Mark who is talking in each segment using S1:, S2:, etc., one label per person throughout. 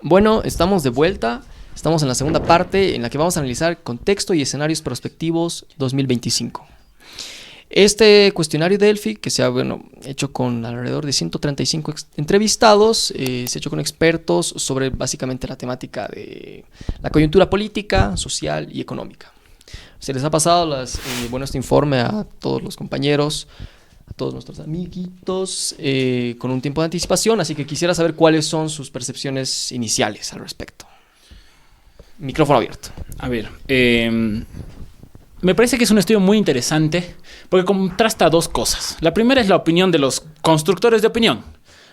S1: Bueno, estamos de vuelta. Estamos en la segunda parte en la que vamos a analizar contexto y escenarios prospectivos 2025. Este cuestionario Delphi, que se ha hecho con alrededor de 135 entrevistados, se ha hecho con expertos sobre básicamente la temática de la coyuntura política, social y económica. Se les ha pasado este informe a todos los compañeros, a todos nuestros amiguitos, con un tiempo de anticipación, así que quisiera saber cuáles son sus percepciones iniciales al respecto. Micrófono abierto.
S2: A ver, me parece que es un estudio muy interesante porque contrasta dos cosas. La primera es la opinión de los constructores de opinión.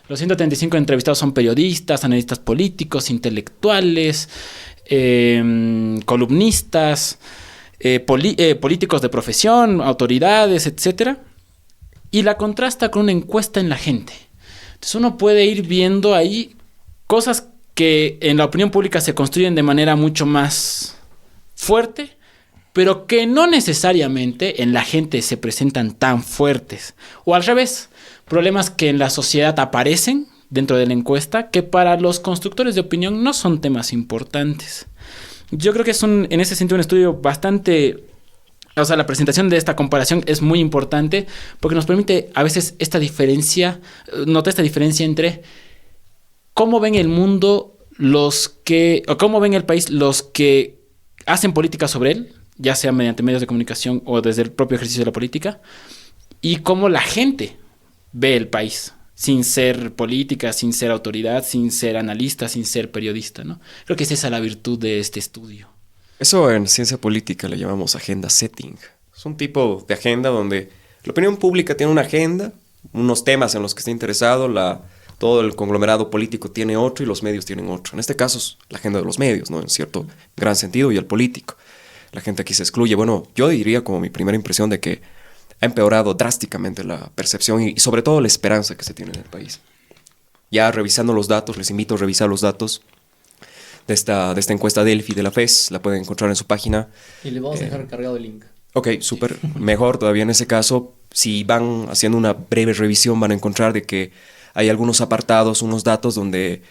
S2: Los 135 entrevistados son periodistas, analistas políticos, intelectuales, columnistas, políticos de profesión, autoridades, etc. Y la contrasta con una encuesta en la gente. Entonces uno puede ir viendo ahí cosas que en la opinión pública se construyen de manera mucho más fuerte, pero que no necesariamente en la gente se presentan tan fuertes. O al revés, problemas que en la sociedad aparecen dentro de la encuesta que para los constructores de opinión no son temas importantes. Yo creo que es en ese sentido un estudio bastante... O sea, la presentación de esta comparación es muy importante porque nos permite a veces notar esta diferencia entre cómo ven el mundo o cómo ven el país los que hacen política sobre él, ya sea mediante medios de comunicación o desde el propio ejercicio de la política, y cómo la gente ve el país, sin ser política, sin ser autoridad, sin ser analista, sin ser periodista, ¿no? Creo que es esa la virtud de este estudio.
S3: Eso en ciencia política le llamamos agenda setting. Es un tipo de agenda donde la opinión pública tiene una agenda, unos temas en los que está interesado, todo el conglomerado político tiene otro y los medios tienen otro. En este caso es la agenda de los medios, ¿no? En cierto gran sentido, y el político. La gente aquí se excluye. Bueno, yo diría como mi primera impresión de que ha empeorado drásticamente la percepción y sobre todo la esperanza que se tiene en el país. Ya revisando los datos, les invito a revisar los datos de esta encuesta Delphi de la FES, la pueden encontrar en su página.
S1: Y le vamos a dejar cargado el link.
S3: Ok, súper. Mejor todavía en ese caso, si van haciendo una breve revisión van a encontrar de que hay algunos apartados, unos datos donde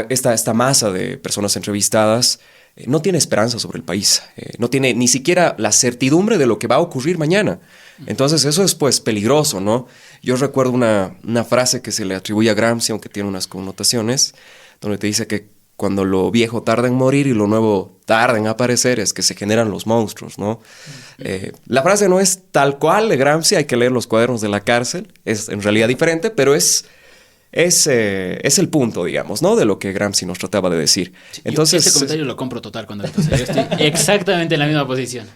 S3: esta masa de personas entrevistadas no tiene esperanza sobre el país, no tiene ni siquiera la certidumbre de lo que va a ocurrir mañana. Entonces eso es pues peligroso, ¿no? Yo recuerdo una frase que se le atribuye a Gramsci, aunque tiene unas connotaciones, donde te dice que cuando lo viejo tarda en morir y lo nuevo tarda en aparecer, es que se generan los monstruos, ¿no? La frase no es tal cual de Gramsci, hay que leer los cuadernos de la cárcel, es en realidad diferente, pero es el punto, digamos, ¿no? De lo que Gramsci nos trataba de decir. Entonces,
S2: ese comentario lo compro total cuando yo estoy exactamente en la misma posición.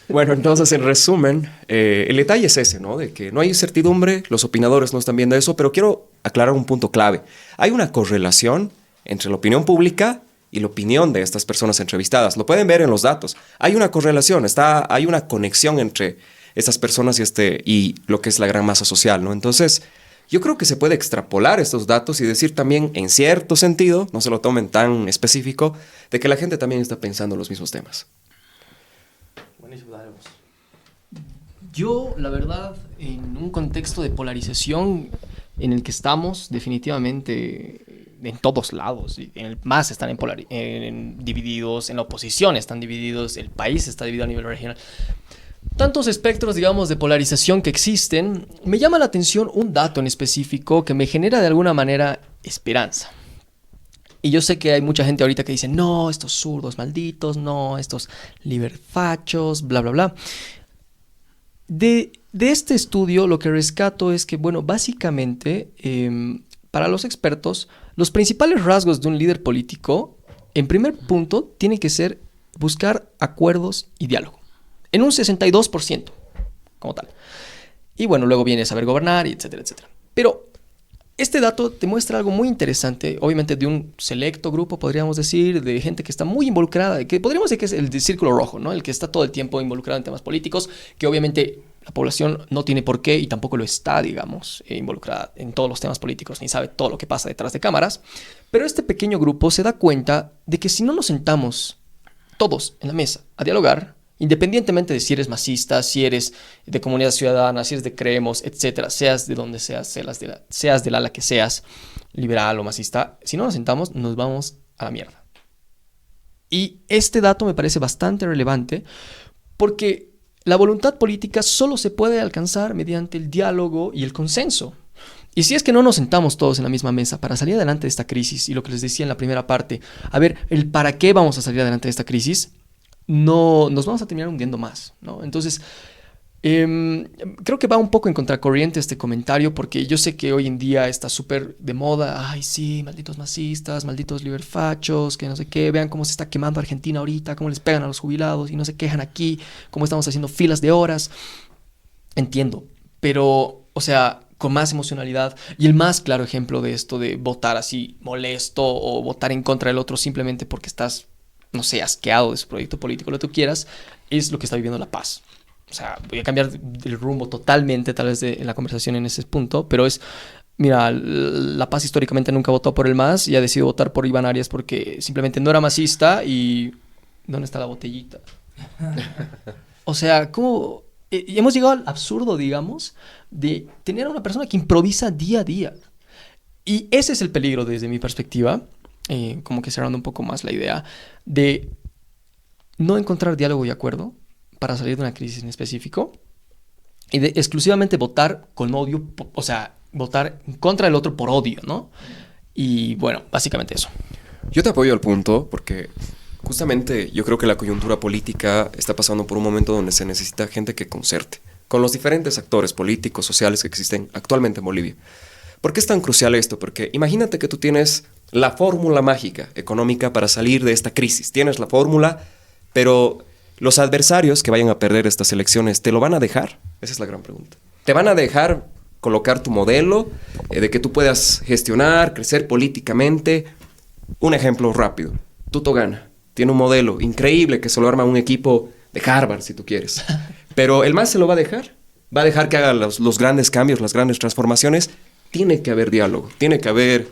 S3: Bueno, entonces, en resumen, el detalle es ese, ¿no? De que no hay certidumbre, los opinadores no están viendo eso, pero quiero aclarar un punto clave. Hay una correlación entre la opinión pública y la opinión de estas personas entrevistadas. Lo pueden ver en los datos. Hay una correlación, hay una conexión entre estas personas y lo que es la gran masa social, ¿no? Entonces, yo creo que se puede extrapolar estos datos y decir también, en cierto sentido, no se lo tomen tan específico, de que la gente también está pensando los mismos temas.
S1: Buenísimo, yo, la verdad, en un contexto de polarización en el que estamos, definitivamente en todos lados, en el MAS están divididos, en la oposición están divididos, el país está dividido a nivel regional. Tantos espectros, digamos, de polarización que existen, me llama la atención un dato en específico que me genera de alguna manera esperanza. Y yo sé que hay mucha gente ahorita que dice, no, estos zurdos malditos, no, estos liberfachos, bla, bla, bla. De este estudio lo que rescato es que, bueno, básicamente, para los expertos, los principales rasgos de un líder político, en primer punto, tiene que ser buscar acuerdos y diálogo. En un 62%, como tal. Y bueno, luego viene saber gobernar, y etcétera, etcétera. Pero este dato te muestra algo muy interesante, obviamente de un selecto grupo, podríamos decir, de gente que está muy involucrada, que podríamos decir que es el de círculo rojo, ¿no? El que está todo el tiempo involucrado en temas políticos, que obviamente la población no tiene por qué y tampoco lo está, digamos, involucrada en todos los temas políticos, ni sabe todo lo que pasa detrás de cámaras. Pero este pequeño grupo se da cuenta de que si no nos sentamos todos en la mesa a dialogar, Independientemente de si eres masista, si eres de Comunidad Ciudadana, si eres de Creemos, etcétera, seas de donde seas, seas del ala que seas, liberal o masista, si no nos sentamos, nos vamos a la mierda. Y este dato me parece bastante relevante porque la voluntad política solo se puede alcanzar mediante el diálogo y el consenso. Y si es que no nos sentamos todos en la misma mesa para salir adelante de esta crisis, y lo que les decía en la primera parte, a ver, el para qué vamos a salir adelante de esta crisis, no nos vamos a terminar hundiendo más, ¿no? Entonces, creo que va un poco en contracorriente este comentario, porque yo sé que hoy en día está súper de moda. Ay, sí, malditos masistas, malditos liberfachos, que no sé qué. Vean cómo se está quemando Argentina ahorita, cómo les pegan a los jubilados y no se quejan aquí, cómo estamos haciendo filas de horas. Entiendo, pero, o sea, con más emocionalidad. Y el más claro ejemplo de esto, de votar así molesto o votar en contra del otro simplemente porque estás, no sé, asqueado de su proyecto político, lo que tú quieras, es lo que está viviendo La Paz. O sea, voy a cambiar el rumbo totalmente, tal vez, de la conversación en ese punto, pero es, mira, La Paz históricamente nunca votó por el MAS y ha decidido votar por Iván Arias porque simplemente no era masista y... ¿Dónde está la botellita? O sea, ¿cómo...? Y hemos llegado al absurdo, digamos, de tener a una persona que improvisa día a día. Y ese es el peligro desde mi perspectiva, como que cerrando un poco más la idea, de no encontrar diálogo y acuerdo para salir de una crisis en específico y de exclusivamente votar con odio, o sea, votar en contra del otro por odio, ¿no? Y bueno, básicamente eso.
S3: Yo te apoyo al punto porque justamente yo creo que la coyuntura política está pasando por un momento donde se necesita gente que concerte con los diferentes actores políticos, sociales que existen actualmente en Bolivia. ¿Por qué es tan crucial esto? Porque imagínate que tú tienes la fórmula mágica económica para salir de esta crisis. Tienes la fórmula, pero los adversarios que vayan a perder estas elecciones, ¿te lo van a dejar? Esa es la gran pregunta. ¿Te van a dejar colocar tu modelo de que tú puedas gestionar, crecer políticamente? Un ejemplo rápido. Tuto Gana tiene un modelo increíble que se lo arma un equipo de Harvard, si tú quieres. Pero el MAS se lo va a dejar. Va a dejar que haga los grandes cambios, las grandes transformaciones. Tiene que haber diálogo, tiene que haber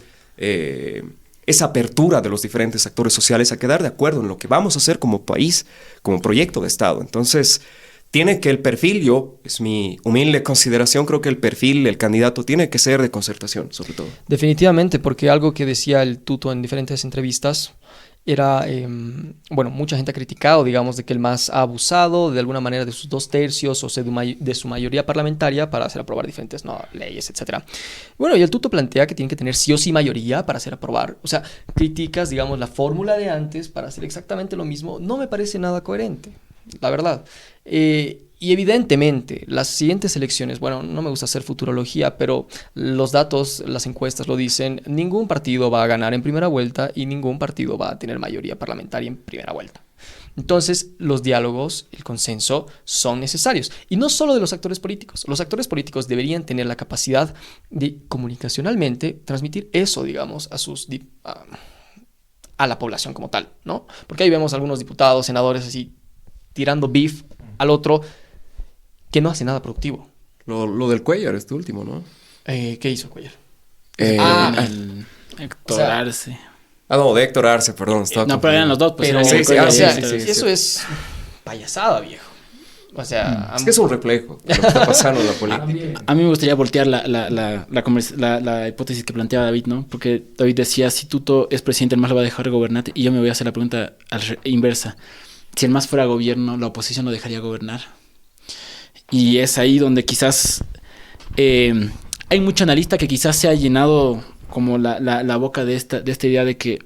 S3: esa apertura de los diferentes actores sociales a quedar de acuerdo en lo que vamos a hacer como país, como proyecto de Estado. Entonces, tiene que el perfil, es mi humilde consideración, creo que el perfil, el candidato, tiene que ser de concertación, sobre todo.
S1: Definitivamente, porque algo que decía el Tuto en diferentes entrevistas era, bueno, mucha gente ha criticado, digamos, de que el MAS ha abusado de alguna manera de sus 2/3 o sea, de su mayoría parlamentaria para hacer aprobar diferentes leyes, etc. Bueno, y el Tuto plantea que tienen que tener sí o sí mayoría para hacer aprobar. O sea, críticas, digamos, la fórmula de antes para hacer exactamente lo mismo no me parece nada coherente, la verdad. Y evidentemente, las siguientes elecciones, bueno, no me gusta hacer futurología, pero los datos, las encuestas lo dicen, ningún partido va a ganar en primera vuelta y ningún partido va a tener mayoría parlamentaria en primera vuelta. Entonces, los diálogos, el consenso son necesarios. Y no solo de los actores políticos. Los actores políticos deberían tener la capacidad de comunicacionalmente transmitir eso, digamos, a la población como tal, ¿no? Porque ahí vemos algunos diputados, senadores así, tirando beef al otro, que no hace nada productivo.
S3: Lo del Cuellar, este último, ¿no?
S1: ¿Qué hizo Cuellar?
S2: El Héctor Arce.
S3: No, de Héctor Arce, perdón.
S2: No, pero eran los dos. Pues,
S1: pero
S3: sí,
S1: eso es payasada, viejo. O sea...
S3: Es que es un reflejo de lo que está pasando en la política.
S2: A mí me gustaría voltear la hipótesis que planteaba David, ¿no? Porque David decía, si Tuto es presidente, el MAS lo va a dejar gobernar. Y yo me voy a hacer la pregunta inversa. Si el MAS fuera gobierno, ¿la oposición lo dejaría gobernar? Y es ahí donde quizás hay mucho analista que quizás se ha llenado como la boca de esta idea de que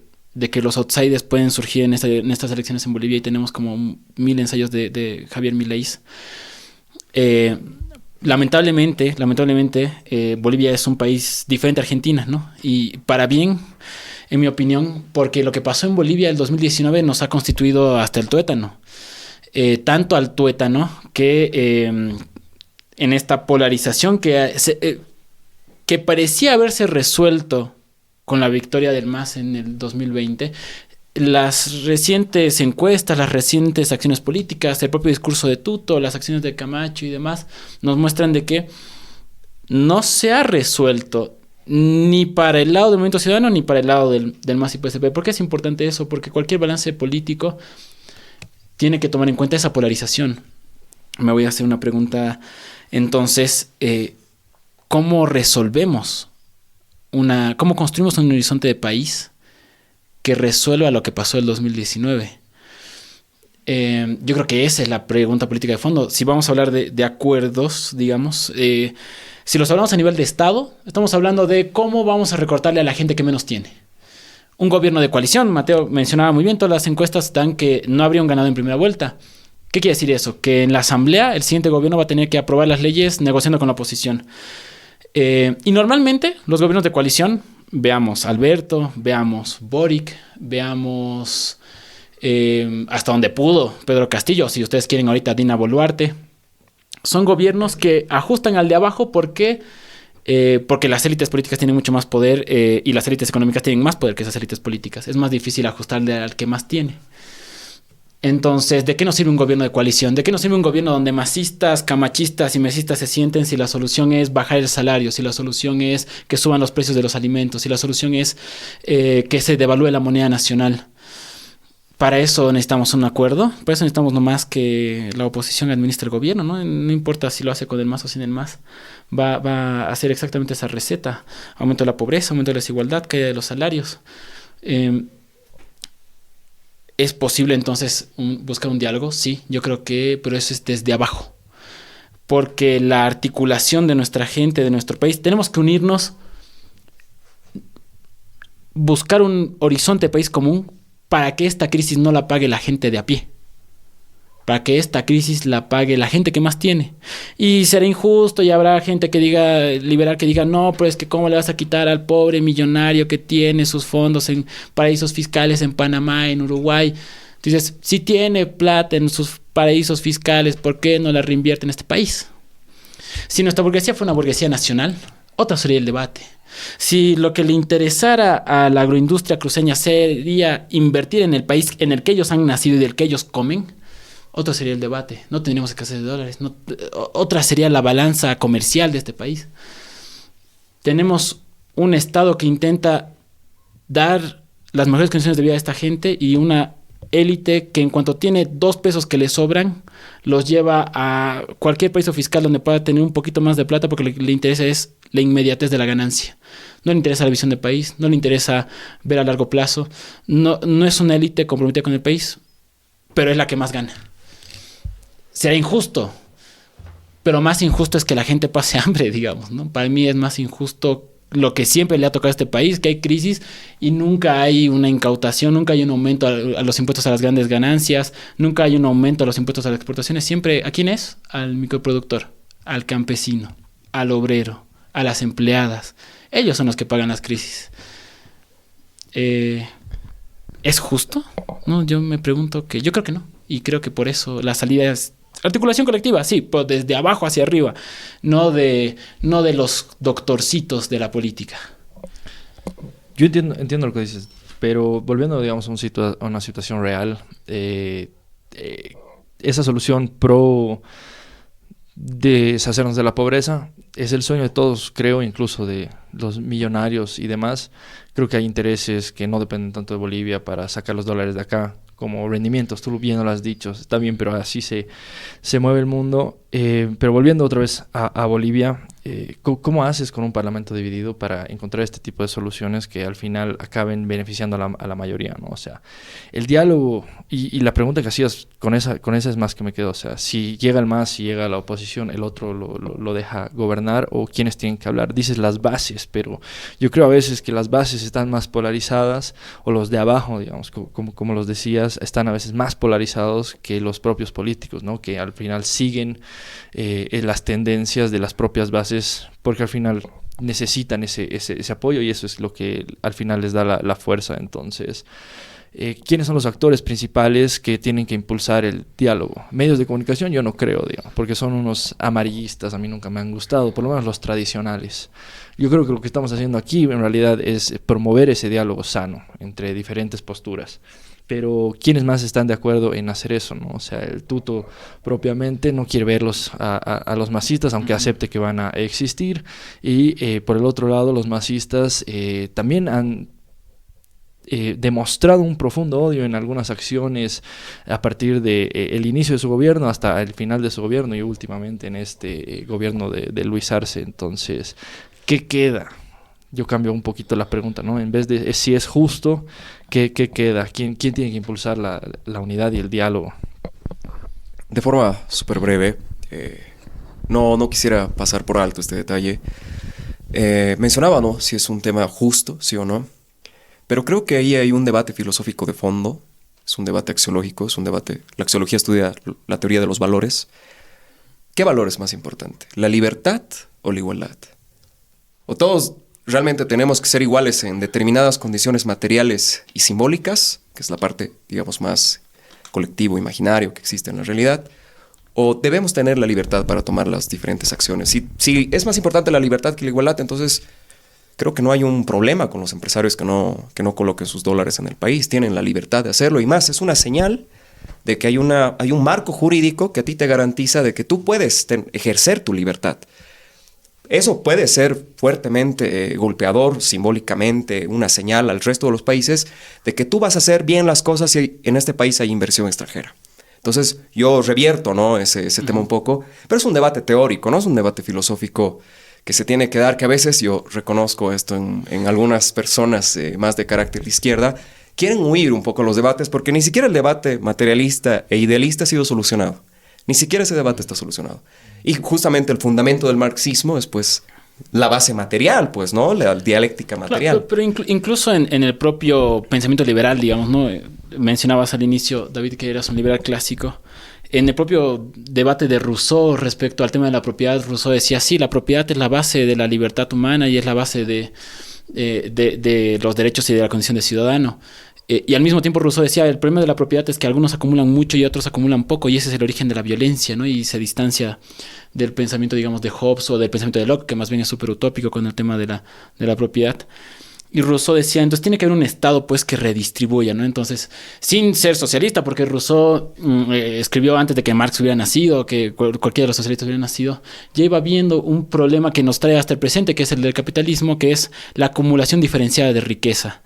S2: los outsiders pueden surgir en estas elecciones en Bolivia, y tenemos como 1000 ensayos de Javier Milei. Lamentablemente, Bolivia es un país diferente a Argentina, ¿no? Y para bien, en mi opinión, porque lo que pasó en Bolivia el 2019 nos ha constituido hasta el tuétano. Tanto al tuétano que en esta polarización que parecía haberse resuelto con la victoria del MAS en el 2020, las recientes encuestas, las recientes acciones políticas, el propio discurso de Tuto, las acciones de Camacho y demás, nos muestran de que no se ha resuelto ni para el lado del Movimiento Ciudadano ni para el lado del MAS y PSP. ¿Por qué es importante eso? Porque cualquier balance político tiene que tomar en cuenta esa polarización. Me voy a hacer una pregunta, entonces, ¿cómo resolvemos cómo construimos un horizonte de país que resuelva lo que pasó el 2019? Yo creo que esa es la pregunta política de fondo. Si vamos a hablar de acuerdos, digamos, si los hablamos a nivel de Estado, estamos hablando de cómo vamos a recortarle a la gente que menos tiene. Un gobierno de coalición, Mateo mencionaba muy bien, todas las encuestas dan que no habría un ganado en primera vuelta. ¿Qué quiere decir eso? Que en la asamblea el siguiente gobierno va a tener que aprobar las leyes negociando con la oposición. Y normalmente los gobiernos de coalición, veamos Alberto, veamos Boric, veamos hasta donde pudo Pedro Castillo, si ustedes quieren ahorita Dina Boluarte, son gobiernos que ajustan al de abajo porque las élites políticas tienen mucho más poder y las élites económicas tienen más poder que esas élites políticas. Es más difícil ajustarle al que más tiene. Entonces, ¿de qué nos sirve un gobierno de coalición? ¿De qué nos sirve un gobierno donde masistas, camachistas y mesistas se sienten si la solución es bajar el salario, si la solución es que suban los precios de los alimentos, si la solución es que se devalúe la moneda nacional? Para eso necesitamos un acuerdo, para eso necesitamos nomás que la oposición administre el gobierno, ¿no? No importa si lo hace con el MAS o sin el MAS, va a hacer exactamente esa receta: aumento de la pobreza, aumento de la desigualdad, caída de los salarios. ¿Es posible entonces buscar un diálogo? Sí, yo creo que, pero eso es desde abajo. Porque la articulación de nuestra gente, de nuestro país, tenemos que unirnos, buscar un horizonte de país común para que esta crisis no la pague la gente de a pie. Para que esta crisis la pague la gente que más tiene. Y será injusto y habrá gente que diga, liberal, que diga, no, pero es que cómo le vas a quitar al pobre millonario que tiene sus fondos en paraísos fiscales en Panamá, en Uruguay. Dices, si tiene plata en sus paraísos fiscales, ¿por qué no la reinvierte en este país? Si nuestra burguesía fue una burguesía nacional, otro sería el debate. Si lo que le interesara a la agroindustria cruceña sería invertir en el país en el que ellos han nacido y del que ellos comen, otro sería el debate. No tendríamos escasez de dólares. Otra sería la balanza comercial de este país. Tenemos un Estado que intenta dar las mejores condiciones de vida a esta gente y una élite que en cuanto tiene 2 pesos que le sobran, los lleva a cualquier paraíso fiscal donde pueda tener un poquito más de plata porque le interesa es la inmediatez de la ganancia. No le interesa la visión del país, no le interesa ver a largo plazo. No es una élite comprometida con el país, pero es la que más gana. Será injusto, pero más injusto es que la gente pase hambre, digamos, ¿no? Para mí es más injusto lo que siempre le ha tocado a este país, que hay crisis y nunca hay una incautación, nunca hay un aumento a los impuestos a las grandes ganancias, nunca hay un aumento a los impuestos a las exportaciones. Siempre, ¿a quién es? Al microproductor, al campesino, al obrero, a las empleadas. Ellos son los que pagan las crisis. ¿Es justo? No, yo me pregunto que yo creo que no. Y creo que por eso la salida es articulación colectiva, sí, pero desde abajo hacia arriba, no de los doctorcitos de la política.
S4: Yo entiendo lo que dices, pero volviendo, digamos, a una situación real, esa solución pro deshacernos de la pobreza es el sueño de todos, creo, incluso de los millonarios y demás. Creo que hay intereses que no dependen tanto de Bolivia para sacar los dólares de acá como rendimientos, tú bien lo has dicho, está bien, pero así se mueve el mundo. Pero volviendo otra vez a Bolivia, ¿cómo haces con un parlamento dividido para encontrar este tipo de soluciones que al final acaben beneficiando a la mayoría, ¿no? O sea, el diálogo y la pregunta que hacías con esa es más que me quedo, o sea, si llega el MAS, si llega la oposición, el otro lo deja gobernar, o quiénes tienen que hablar. Dices las bases, pero yo creo a veces que las bases están más polarizadas, o los de abajo, digamos, como los decías, están a veces más polarizados que los propios políticos, ¿no? Que al final siguen las tendencias de las propias bases, porque al final necesitan ese apoyo, y eso es lo que al final les da la fuerza. Entonces, ¿quiénes son los actores principales que tienen que impulsar el diálogo? Medios de comunicación yo no creo, digamos, porque son unos amarillistas, a mí nunca me han gustado, por lo menos los tradicionales. Yo creo que lo que estamos haciendo aquí en realidad es promover ese diálogo sano entre diferentes posturas. Pero ¿quiénes más están de acuerdo en hacer eso, no? O sea, el tuto propiamente no quiere verlos a los masistas, aunque acepte que van a existir. Y por el otro lado, los masistas también han demostrado un profundo odio en algunas acciones a partir de el inicio de su gobierno hasta el final de su gobierno y últimamente en este gobierno de Luis Arce. Entonces, ¿qué queda? Yo cambio un poquito la pregunta, ¿no? En vez de si es justo, ¿qué queda? ¿Quién tiene que impulsar la unidad y el diálogo?
S3: De forma súper breve, no quisiera pasar por alto este detalle. Mencionaba, ¿no?, si es un tema justo, sí o no. Pero creo que ahí hay un debate filosófico de fondo. Es un debate axiológico, es un debate... La axiología estudia la teoría de los valores. ¿Qué valor es más importante? ¿La libertad o la igualdad? ¿O todos realmente tenemos que ser iguales en determinadas condiciones materiales y simbólicas, que es la parte, digamos, más colectivo, imaginario que existe en la realidad? ¿O debemos tener la libertad para tomar las diferentes acciones? Si es más importante la libertad que la igualdad, entonces creo que no hay un problema con los empresarios que no coloquen sus dólares en el país. Tienen la libertad de hacerlo y más, es una señal de que hay un marco jurídico que a ti te garantiza de que tú puedes ejercer tu libertad. Eso puede ser fuertemente golpeador, simbólicamente, una señal al resto de los países de que tú vas a hacer bien las cosas si en este país hay inversión extranjera. Entonces yo revierto, ¿no?, ese tema un poco, pero es un debate teórico, no es un debate filosófico que se tiene que dar, que a veces yo reconozco esto en algunas personas más de carácter de izquierda, quieren huir un poco los debates porque ni siquiera el debate materialista e idealista ha sido solucionado. Ni siquiera ese debate está solucionado. Y justamente el fundamento del marxismo es, pues, la base material, pues, ¿no? La dialéctica material.
S2: Claro, pero incluso en el propio pensamiento liberal, digamos, ¿no? Mencionabas al inicio, David, que eras un liberal clásico. En el propio debate de Rousseau respecto al tema de la propiedad, Rousseau decía, sí, la propiedad es la base de la libertad humana y es la base de los derechos y de la condición de ciudadano. Y al mismo tiempo Rousseau decía, el problema de la propiedad es que algunos acumulan mucho y otros acumulan poco, y ese es el origen de la violencia, ¿no? Y se distancia del pensamiento, digamos, de Hobbes o del pensamiento de Locke, que más bien es súper utópico con el tema de la propiedad. Y Rousseau decía, entonces tiene que haber un Estado, pues, que redistribuya, ¿no? Entonces, sin ser socialista, porque Rousseau escribió antes de que Marx hubiera nacido, que cualquiera de los socialistas hubiera nacido, ya iba viendo un problema que nos trae hasta el presente, que es el del capitalismo, que es la acumulación diferenciada de riqueza.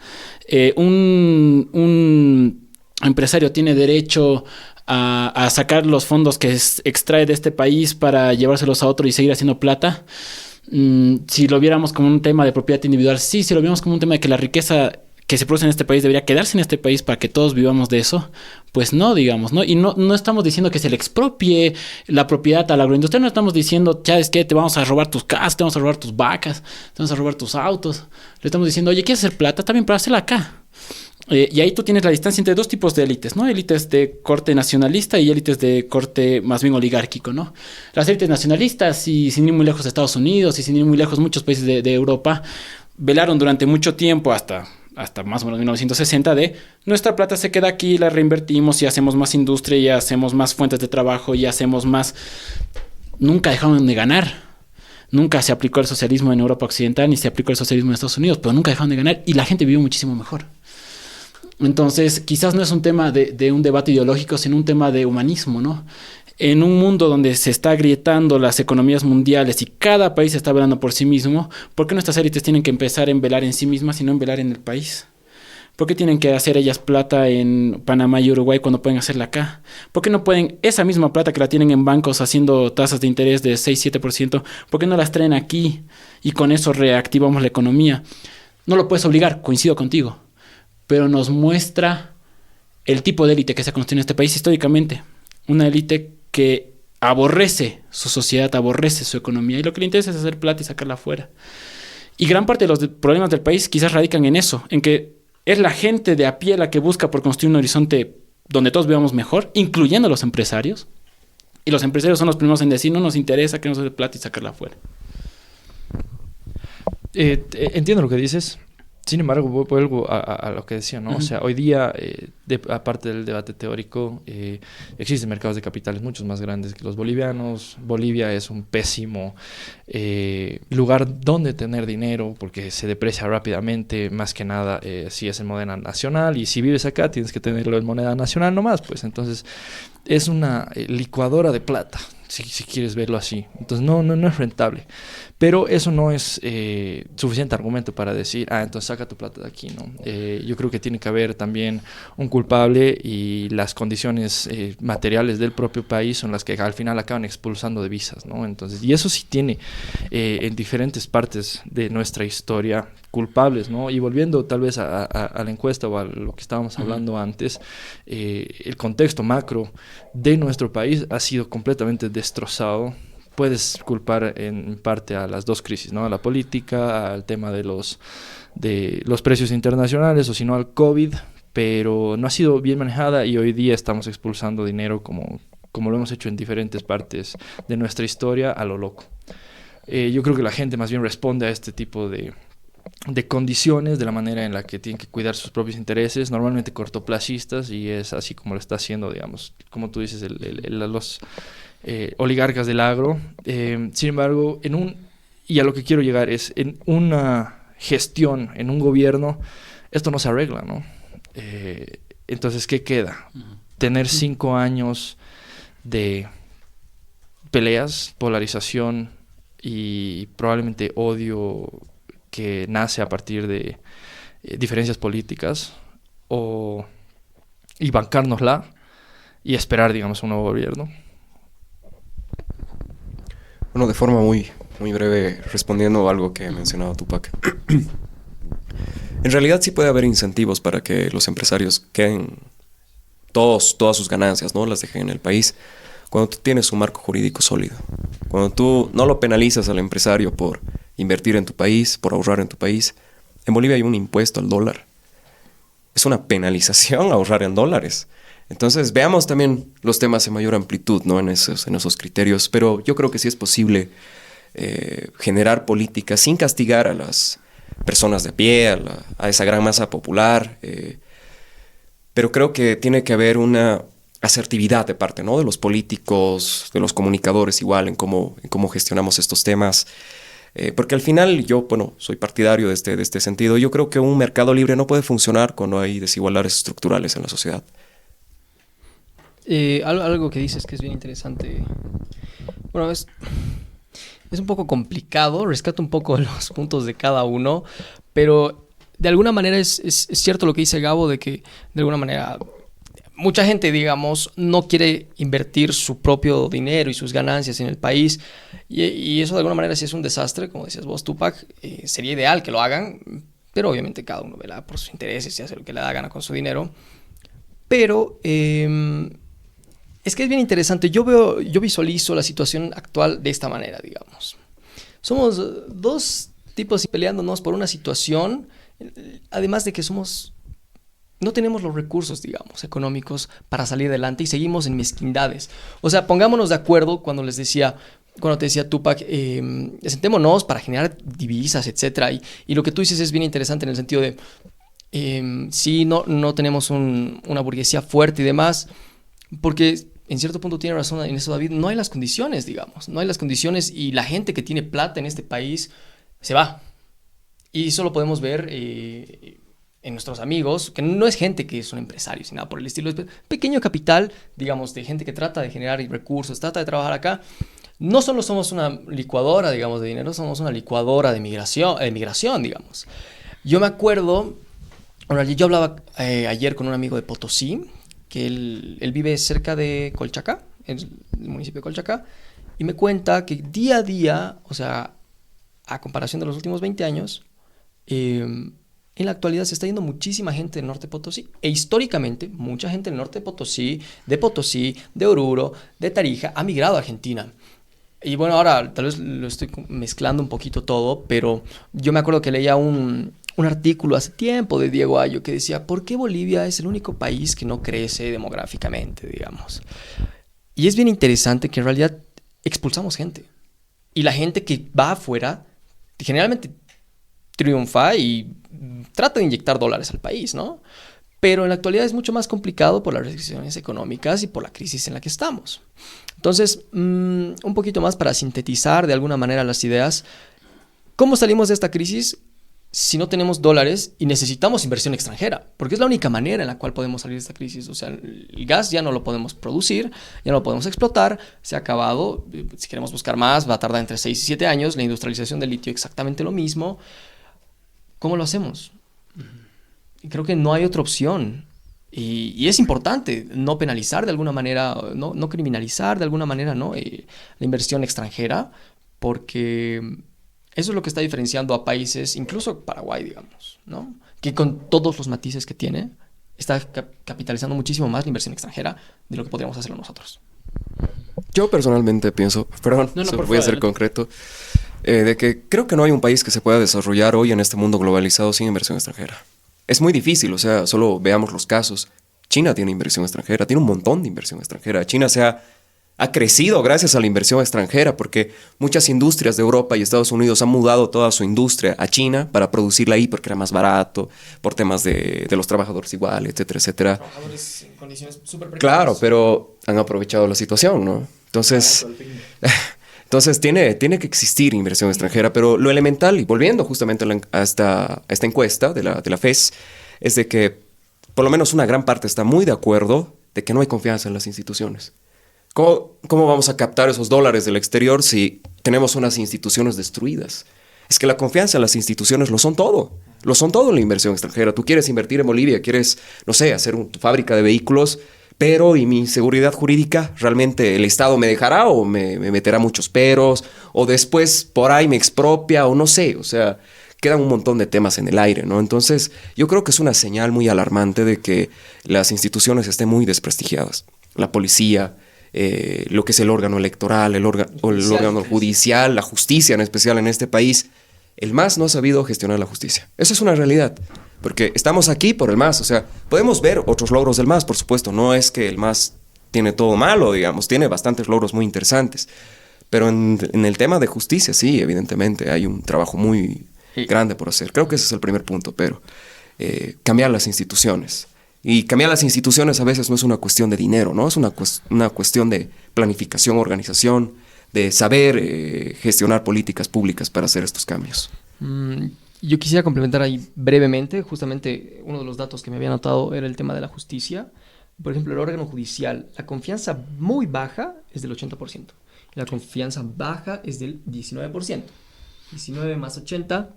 S2: Un empresario tiene derecho a sacar los fondos que extrae de este país para llevárselos a otro y seguir haciendo plata. Si lo viéramos como un tema de propiedad individual, sí. Si lo viéramos como un tema de que la riqueza que se produce en este país debería quedarse en este país para que todos vivamos de eso, pues no, digamos, ¿no? Y no estamos diciendo que se le expropie la propiedad a la agroindustria, no estamos diciendo, ya es que te vamos a robar tus casas, te vamos a robar tus vacas, te vamos a robar tus autos. Le estamos diciendo, oye, ¿quieres hacer plata? También para hacerla acá. Y ahí tú tienes la distancia entre dos tipos de élites, ¿no? Élites de corte nacionalista y élites de corte más bien oligárquico, ¿no? Las élites nacionalistas, y sin ir muy lejos de Estados Unidos y sin ir muy lejos muchos países de Europa, velaron durante mucho tiempo, hasta más o menos 1960, de nuestra plata se queda aquí, la reinvertimos y hacemos más industria y hacemos más fuentes de trabajo y hacemos más... Nunca dejaron de ganar. Nunca se aplicó el socialismo en Europa Occidental ni se aplicó el socialismo en Estados Unidos, pero nunca dejaron de ganar y la gente vivió muchísimo mejor. Entonces, quizás no es un tema de un debate ideológico, sino un tema de humanismo, ¿no? En un mundo donde se está agrietando las economías mundiales y cada país está velando por sí mismo, ¿por qué nuestras élites tienen que empezar en velar en sí mismas y no en velar en el país? ¿Por qué tienen que hacer ellas plata en Panamá y Uruguay cuando pueden hacerla acá? ¿Por qué no pueden esa misma plata que la tienen en bancos haciendo tasas de interés de 6-7%, por qué no las traen aquí y con eso reactivamos la economía? No lo puedes obligar, coincido contigo, pero nos muestra el tipo de élite que se construye en este país históricamente. Una élite que aborrece su sociedad, aborrece su economía y lo que le interesa es hacer plata y sacarla afuera. Y gran parte de los problemas del país quizás radican en eso, en que es la gente de a pie la que busca por construir un horizonte donde todos vivamos mejor, incluyendo los empresarios. Y los empresarios son los primeros en decir, no nos interesa que nos hacer plata y sacarla afuera.
S4: Entiendo lo que dices. Sin embargo, vuelvo a lo que decía, ¿no? O sea, hoy día, aparte del debate teórico, existen mercados de capitales muchos más grandes que los bolivianos. Bolivia es un pésimo lugar donde tener dinero porque se deprecia rápidamente, más que nada si es en moneda nacional, y si vives acá tienes que tenerlo en moneda nacional nomás, pues entonces es una licuadora de plata, si quieres verlo así. Entonces no es rentable. Pero eso no es suficiente argumento para decir, entonces saca tu plata de aquí, ¿no? Yo creo que tiene que haber también un culpable y las condiciones materiales del propio país son las que al final acaban expulsando divisas, ¿no? Entonces, y eso sí tiene en diferentes partes de nuestra historia culpables, ¿no? Y volviendo tal vez a la encuesta o a lo que estábamos hablando antes, el contexto macro de nuestro país ha sido completamente destrozado. Puedes culpar en parte a las dos crisis, ¿no? A la política, al tema de los precios internacionales o si no al COVID, pero no ha sido bien manejada y hoy día estamos expulsando dinero como lo hemos hecho en diferentes partes de nuestra historia a lo loco. Yo creo que la gente más bien responde a este tipo de condiciones, de la manera en la que tienen que cuidar sus propios intereses, normalmente cortoplacistas, y es así como lo está haciendo, digamos, como tú dices, los oligarcas del agro. Sin embargo, y a lo que quiero llegar es, en una gestión, en un gobierno, esto no se arregla, ¿no? Entonces, ¿qué queda? Tener 5 años de peleas, polarización y probablemente odio que nace a partir de diferencias políticas, y bancárnosla y esperar, digamos, un nuevo gobierno.
S3: Bueno, de forma muy, muy breve, respondiendo a algo que ha mencionado Tupac. En realidad sí puede haber incentivos para que los empresarios queden todas sus ganancias, ¿no? Las dejen en el país. Cuando tú tienes un marco jurídico sólido. Cuando tú no lo penalizas al empresario por invertir en tu país, por ahorrar en tu país. En Bolivia hay un impuesto al dólar. Es una penalización ahorrar en dólares. Entonces, veamos también los temas en mayor amplitud, ¿no? En esos criterios. Pero yo creo que sí es posible generar políticas sin castigar a las personas de a pie, a esa gran masa popular. Pero creo que tiene que haber una asertividad de parte, ¿no? De los políticos, de los comunicadores igual, en cómo gestionamos estos temas. Porque al final yo, soy partidario de este sentido. Yo creo que un mercado libre no puede funcionar cuando hay desigualdades estructurales en la sociedad.
S1: Algo que dices que es bien interesante. Bueno, es un poco complicado, rescato un poco los puntos de cada uno, pero de alguna manera es cierto lo que dice Gabo, de que de alguna manera mucha gente, digamos, no quiere invertir su propio dinero y sus ganancias en el país, y eso de alguna manera sí es un desastre, como decías vos, Tupac. Sería ideal que lo hagan, pero obviamente cada uno verá por sus intereses y hace lo que le da gana con su dinero. Pero es que es bien interesante. Yo visualizo la situación actual de esta manera, digamos. Somos dos tipos peleándonos por una situación, además de que no tenemos los recursos, digamos, económicos para salir adelante y seguimos en mezquindades. O sea, pongámonos de acuerdo cuando te decía Tupac, sentémonos para generar divisas, etcétera. Y lo que tú dices es bien interesante en el sentido de, sí, no tenemos una burguesía fuerte y demás, porque en cierto punto tiene razón en eso David, no hay las condiciones, digamos, no hay las condiciones, y la gente que tiene plata en este país se va. Y eso lo podemos ver en nuestros amigos, que no es gente que son empresarios ni nada por el estilo, es pequeño capital, digamos, de gente que trata de generar recursos, trata de trabajar acá. No solo somos una licuadora, digamos, de dinero, somos una licuadora de migración, digamos. Yo me acuerdo, yo hablaba ayer con un amigo de Potosí, que él vive cerca de Colchacá, en el municipio de Colchacá, y me cuenta que día a día, o sea, a comparación de los últimos 20 años, en la actualidad se está yendo muchísima gente del norte de Potosí, e históricamente mucha gente del norte de Potosí, de Oruro, de Tarija, ha migrado a Argentina. Y bueno, ahora tal vez lo estoy mezclando un poquito todo, pero yo me acuerdo que leía un artículo hace tiempo de Diego Ayo que decía, ¿por qué Bolivia es el único país que no crece demográficamente, digamos? Y es bien interesante que en realidad expulsamos gente. Y la gente que va afuera generalmente triunfa y trata de inyectar dólares al país, ¿no? Pero en la actualidad es mucho más complicado por las restricciones económicas y por la crisis en la que estamos. Entonces, un poquito más para sintetizar de alguna manera las ideas. ¿Cómo salimos de esta crisis? si no tenemos dólares y necesitamos inversión extranjera, porque es la única manera en la cual podemos salir de esta crisis. O sea, el gas ya no lo podemos producir, ya no lo podemos explotar, se ha acabado. Si queremos buscar más, va a tardar entre 6 y 7 años. La industrialización del litio exactamente lo mismo. ¿Cómo lo hacemos? Y creo que no hay otra opción. Y es importante no penalizar de alguna manera, no criminalizar de alguna manera, ¿no? La inversión extranjera, porque eso es lo que está diferenciando a países, incluso Paraguay, digamos, ¿no? Que con todos los matices que tiene, está capitalizando muchísimo más la inversión extranjera de lo que podríamos hacerlo nosotros.
S3: Yo personalmente pienso, perdón, voy a ser concreto, de que creo que no hay un país que se pueda desarrollar hoy en este mundo globalizado sin inversión extranjera. Es muy difícil, o sea, solo veamos los casos. China tiene inversión extranjera, tiene un montón de inversión extranjera. China ha crecido gracias a la inversión extranjera porque muchas industrias de Europa y Estados Unidos han mudado toda su industria a China para producirla ahí porque era más barato, por temas de los trabajadores iguales, etcétera, etcétera.
S1: Trabajadores en condiciones súper precarias.
S3: Claro, pero han aprovechado la situación, ¿no? Entonces, tiene que existir inversión extranjera, pero lo elemental, y volviendo justamente a esta encuesta de la FES, es de que por lo menos una gran parte está muy de acuerdo de que no hay confianza en las instituciones. ¿Cómo vamos a captar esos dólares del exterior si tenemos unas instituciones destruidas? Es que la confianza en las instituciones lo son todo en la inversión extranjera. Tú quieres invertir en Bolivia, quieres, no sé, hacer una fábrica de vehículos, pero ¿y mi seguridad jurídica? ¿Realmente el Estado me dejará o me meterá muchos peros? ¿O después por ahí me expropia? O no sé, o sea, quedan un montón de temas en el aire, ¿no? Entonces, yo creo que es una señal muy alarmante de que las instituciones estén muy desprestigiadas. La policía, lo que es el órgano electoral, el órgano judicial, la justicia en especial en este país. El MAS no ha sabido gestionar la justicia. Eso es una realidad. Porque estamos aquí por el MAS. O sea, podemos ver otros logros del MAS, por supuesto. No es que el MAS tiene todo malo, digamos. Tiene bastantes logros muy interesantes. Pero en el tema de justicia, sí, evidentemente, hay un trabajo muy grande por hacer. Creo que ese es el primer punto, pero cambiar las instituciones. Y cambiar las instituciones a veces no es una cuestión de dinero, ¿no? Es una cuestión de planificación, organización, de saber gestionar políticas públicas para hacer estos cambios.
S1: Yo quisiera complementar ahí brevemente. Justamente uno de los datos que me había anotado era el tema de la justicia. Por ejemplo, el órgano judicial, la confianza muy baja es del 80%. Y la confianza baja es del 19%. 19 más 80...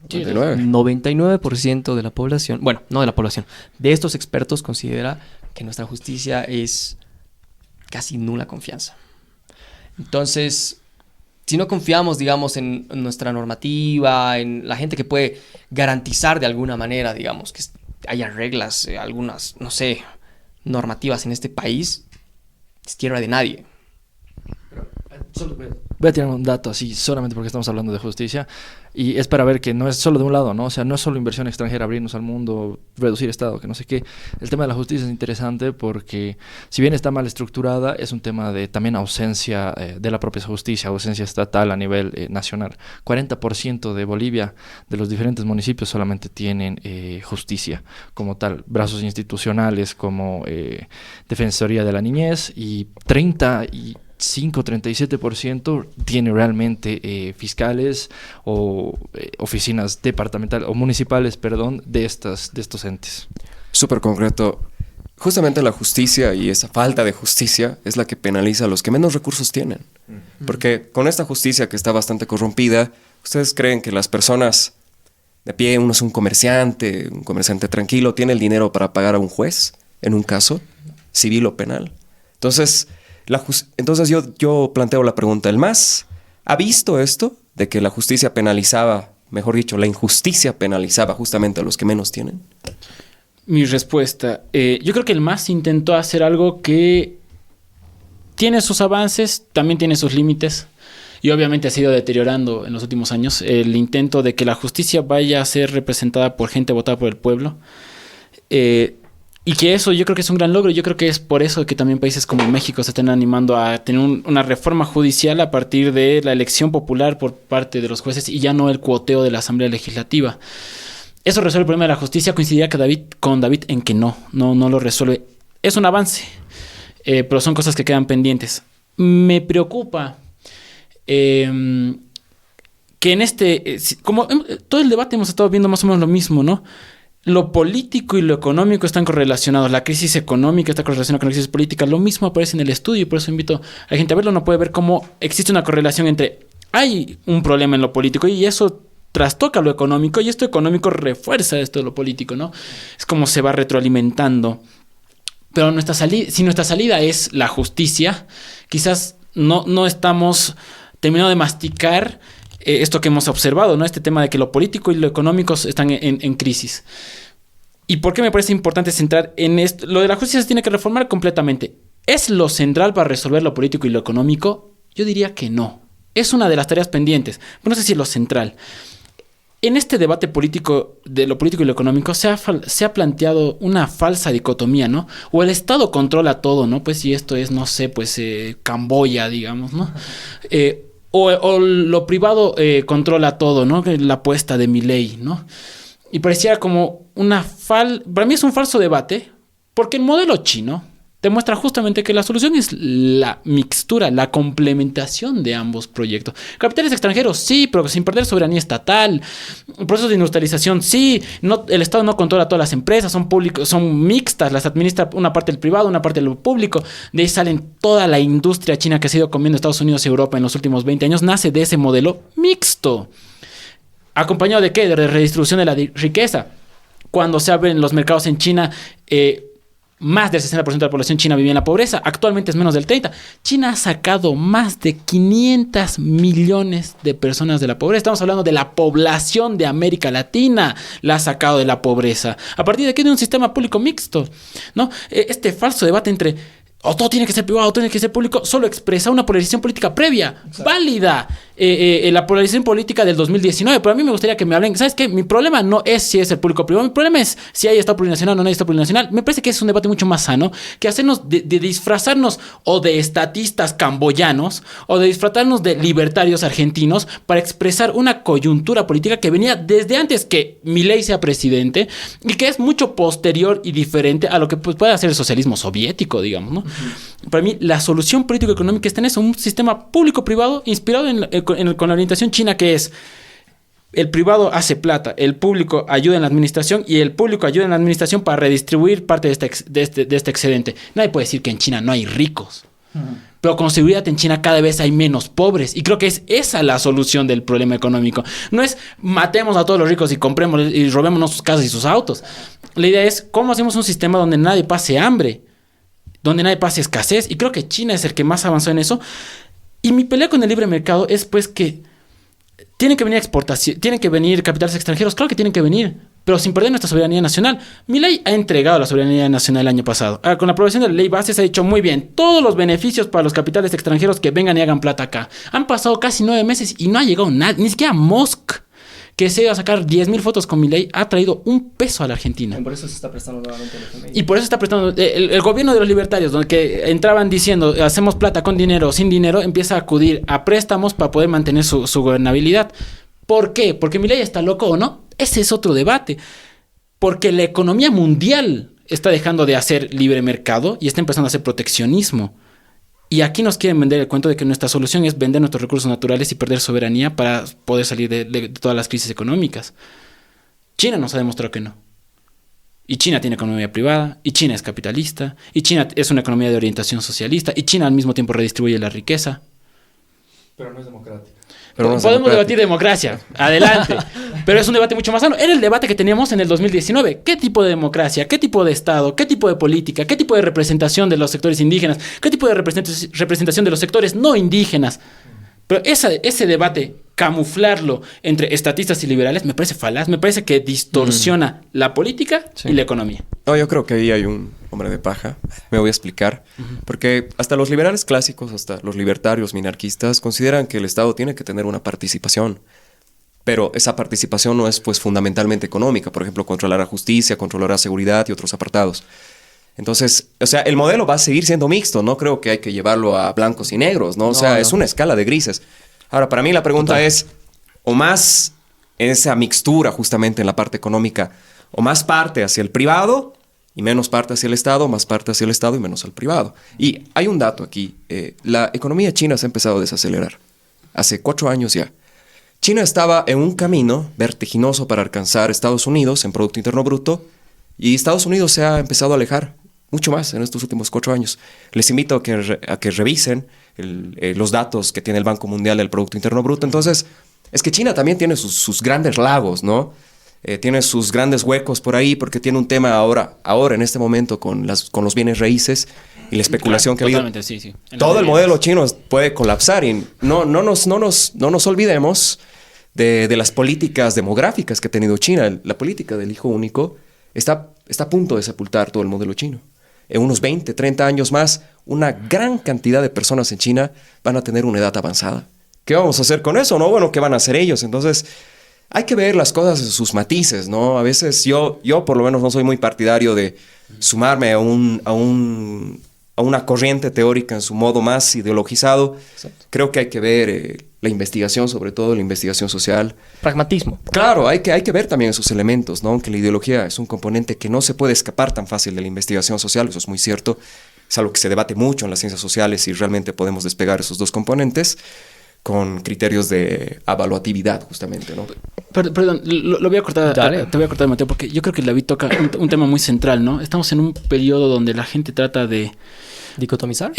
S1: 99% de la población, bueno, no de la población, de estos expertos considera que nuestra justicia es casi nula confianza. Entonces, si no confiamos, digamos, en nuestra normativa, en la gente que puede garantizar de alguna manera, digamos, que haya reglas, algunas, no sé, normativas en este país, es tierra de nadie.
S4: Voy a tirar un dato así, solamente porque estamos hablando de justicia, y es para ver que no es solo de un lado, ¿no? O sea, no es solo inversión extranjera, abrirnos al mundo, reducir Estado, que no sé qué. El tema de la justicia es interesante porque, si bien está mal estructurada, es un tema de también ausencia de la propia justicia, ausencia estatal a nivel nacional. 40% de Bolivia, de los diferentes municipios, solamente tienen justicia como tal, brazos institucionales como Defensoría de la Niñez, y 37% tiene realmente fiscales o oficinas departamentales o municipales, de estos entes.
S3: Súper concreto. Justamente la justicia y esa falta de justicia es la que penaliza a los que menos recursos tienen. Porque con esta justicia que está bastante corrompida, ¿ustedes creen que las personas de pie, uno es un comerciante tranquilo, tiene el dinero para pagar a un juez en un caso civil o penal? Entonces yo planteo la pregunta, ¿el MAS ha visto esto de que la justicia penalizaba, mejor dicho, la injusticia penalizaba justamente a los que menos tienen?
S2: Mi respuesta, yo creo que el MAS intentó hacer algo que tiene sus avances, también tiene sus límites, y obviamente se ha ido deteriorando en los últimos años el intento de que la justicia vaya a ser representada por gente votada por el pueblo. Y que eso yo creo que es un gran logro. Yo creo que es por eso que también países como México se están animando a tener una reforma judicial a partir de la elección popular por parte de los jueces y ya no el cuoteo de la Asamblea Legislativa. ¿Eso resuelve el problema de la justicia? Coincidiría con David en que no lo resuelve. Es un avance, pero son cosas que quedan pendientes. Me preocupa que que en todo el debate hemos estado viendo más o menos lo mismo, ¿no? Lo político y lo económico están correlacionados. La crisis económica está correlacionada con la crisis política. Lo mismo aparece en el estudio y por eso invito a la gente a verlo. Uno puede ver cómo existe una correlación entre hay un problema en lo político y eso trastoca lo económico y esto económico refuerza esto de lo político, ¿no? Es como se va retroalimentando. Pero si nuestra salida es la justicia, quizás no estamos terminando de masticar esto que hemos observado, ¿no? Este tema de que lo político y lo económico están en crisis. ¿Y por qué me parece importante centrar en esto? Lo de la justicia se tiene que reformar completamente. ¿Es lo central para resolver lo político y lo económico? Yo diría que no. Es una de las tareas pendientes, pero no sé si es lo central. En este debate político de lo político y lo económico se ha planteado una falsa dicotomía, ¿no? O el Estado controla todo, ¿no? Pues si esto es, no sé, pues Camboya, digamos, ¿no? O lo privado controla todo, ¿no? La apuesta de Milei, ¿no? Y parecía como para mí es un falso debate, porque el modelo chino demuestra justamente que la solución es la mixtura, la complementación de ambos proyectos. Capitales extranjeros, sí, pero sin perder soberanía estatal. Procesos de industrialización, sí. El Estado no controla todas las empresas, son mixtas, las administra una parte del privado, una parte del público. De ahí salen toda la industria china que se ha ido comiendo Estados Unidos y Europa en los últimos 20 años, nace de ese modelo mixto. ¿Acompañado de qué? De redistribución de la riqueza. Cuando se abren los mercados en China, más del 60% de la población china vivía en la pobreza. Actualmente es menos del 30%. China ha sacado más de 500 millones de personas de la pobreza. Estamos hablando de la población de América Latina. La ha sacado de la pobreza. ¿A partir de aquí? De un sistema público mixto, ¿no? Este falso debate entre o todo tiene que ser privado, o todo tiene que ser público, solo expresa una polarización política previa, válida. La polarización política del 2019, pero a mí me gustaría que me hablen. ¿Sabes qué? Mi problema no es si es el público o privado, mi problema es si hay Estado plurinacional o no hay Estado plurinacional. Me parece que es un debate mucho más sano que hacernos de disfrazarnos o de estatistas camboyanos o de disfrazarnos de libertarios argentinos para expresar una coyuntura política que venía desde antes que Milei sea presidente y que es mucho posterior y diferente a lo que puede hacer el socialismo soviético, digamos, ¿no? Para mí, la solución político-económica está en eso, un sistema público-privado inspirado con la orientación china, que es el privado hace plata, el público ayuda en la administración y el público ayuda en la administración para redistribuir parte de este excedente. Nadie puede decir que en China no hay ricos, pero con seguridad en China cada vez hay menos pobres. Y creo que es esa la solución del problema económico. No es matemos a todos los ricos y compremos y robémonos sus casas y sus autos. La idea es cómo hacemos un sistema donde nadie pase hambre, donde nadie pase escasez, y creo que China es el que más avanzó en eso. Y mi pelea con el libre mercado es pues que tienen que venir exportación, tienen que venir capitales extranjeros, claro que tienen que venir, pero sin perder nuestra soberanía nacional. Milei ha entregado la soberanía nacional el año pasado. Con la aprobación de la ley base se ha dicho muy bien, todos los beneficios para los capitales extranjeros que vengan y hagan plata acá. Han pasado casi 9 meses y no ha llegado nada, ni siquiera Musk, que se iba a sacar 10.000 fotos con Milei, ha traído un peso a la Argentina.
S1: Y por eso se está prestando nuevamente el FMI.
S2: Y por eso está prestando el gobierno de los libertarios, donde que entraban diciendo hacemos plata con dinero o sin dinero, empieza a acudir a préstamos para poder mantener su gobernabilidad. ¿Por qué? ¿Porque Milei está loco o no? Ese es otro debate. Porque la economía mundial está dejando de hacer libre mercado y está empezando a hacer proteccionismo. Y aquí nos quieren vender el cuento de que nuestra solución es vender nuestros recursos naturales y perder soberanía para poder salir de todas las crisis económicas. China nos ha demostrado que no. Y China tiene economía privada, y China es capitalista, y China es una economía de orientación socialista, y China al mismo tiempo redistribuye la riqueza.
S4: Pero no es democrática.
S2: Podemos debatir democracia, adelante. Pero es un debate mucho más sano. Era el debate que teníamos en el 2019. ¿Qué tipo de democracia? ¿Qué tipo de Estado? ¿Qué tipo de política? ¿Qué tipo de representación de los sectores indígenas? ¿Qué tipo de representación de los sectores no indígenas? Pero ese debate, camuflarlo entre estatistas y liberales, me parece falaz. Me parece que distorsiona la política y la economía.
S3: No, yo creo que ahí hay un hombre de paja. Me voy a explicar. Porque hasta los liberales clásicos, hasta los libertarios minarquistas, consideran que el Estado tiene que tener una participación. Pero esa participación no es pues fundamentalmente económica. Por ejemplo, controlar la justicia, controlar la seguridad y otros apartados. Entonces, o sea, el modelo va a seguir siendo mixto. No creo que hay que llevarlo a blancos y negros, ¿no? O sea, es una escala de grises. Ahora, para mí la pregunta es, o más en esa mixtura justamente en la parte económica, o más parte hacia el privado y menos parte hacia el Estado, más parte hacia el Estado y menos al privado. Y hay un dato aquí. La economía china se ha empezado a desacelerar. Hace 4 años ya. China estaba en un camino vertiginoso para alcanzar Estados Unidos en Producto Interno Bruto, y Estados Unidos se ha empezado a alejar mucho más en estos últimos 4 años. Les invito a que revisen los datos que tiene el Banco Mundial del Producto Interno Bruto. Entonces, es que China también tiene sus grandes lagos, ¿no? Tiene sus grandes huecos por ahí, porque tiene un tema ahora en este momento con los bienes raíces y la especulación que ha habido.
S2: Totalmente, sí.
S3: Todo el modelo chino puede colapsar, y no nos olvidemos de las políticas demográficas que ha tenido China. La política del hijo único está a punto de sepultar todo el modelo chino. En unos 20, 30 años más, una gran cantidad de personas en China van a tener una edad avanzada. ¿Qué vamos a hacer con eso, no? Bueno, ¿qué van a hacer ellos? Entonces, hay que ver las cosas en sus matices, ¿no? A veces yo por lo menos no soy muy partidario de sumarme a una corriente teórica en su modo más ideologizado. Exacto. Creo que hay que ver la investigación, sobre todo la investigación social.
S1: Pragmatismo.
S3: Claro, hay que ver también esos elementos, ¿no? Aunque la ideología es un componente que no se puede escapar tan fácil de la investigación social, eso es muy cierto. Es algo que se debate mucho en las ciencias sociales, y realmente podemos despegar esos dos componentes con criterios de evaluatividad, justamente, ¿no?
S2: Perdón, lo voy a cortar.
S1: Dale.
S2: Te voy a cortar, Mateo, porque yo creo que David toca un tema muy central, ¿no? Estamos en un periodo donde la gente trata de...
S1: ¿Dicotomizar?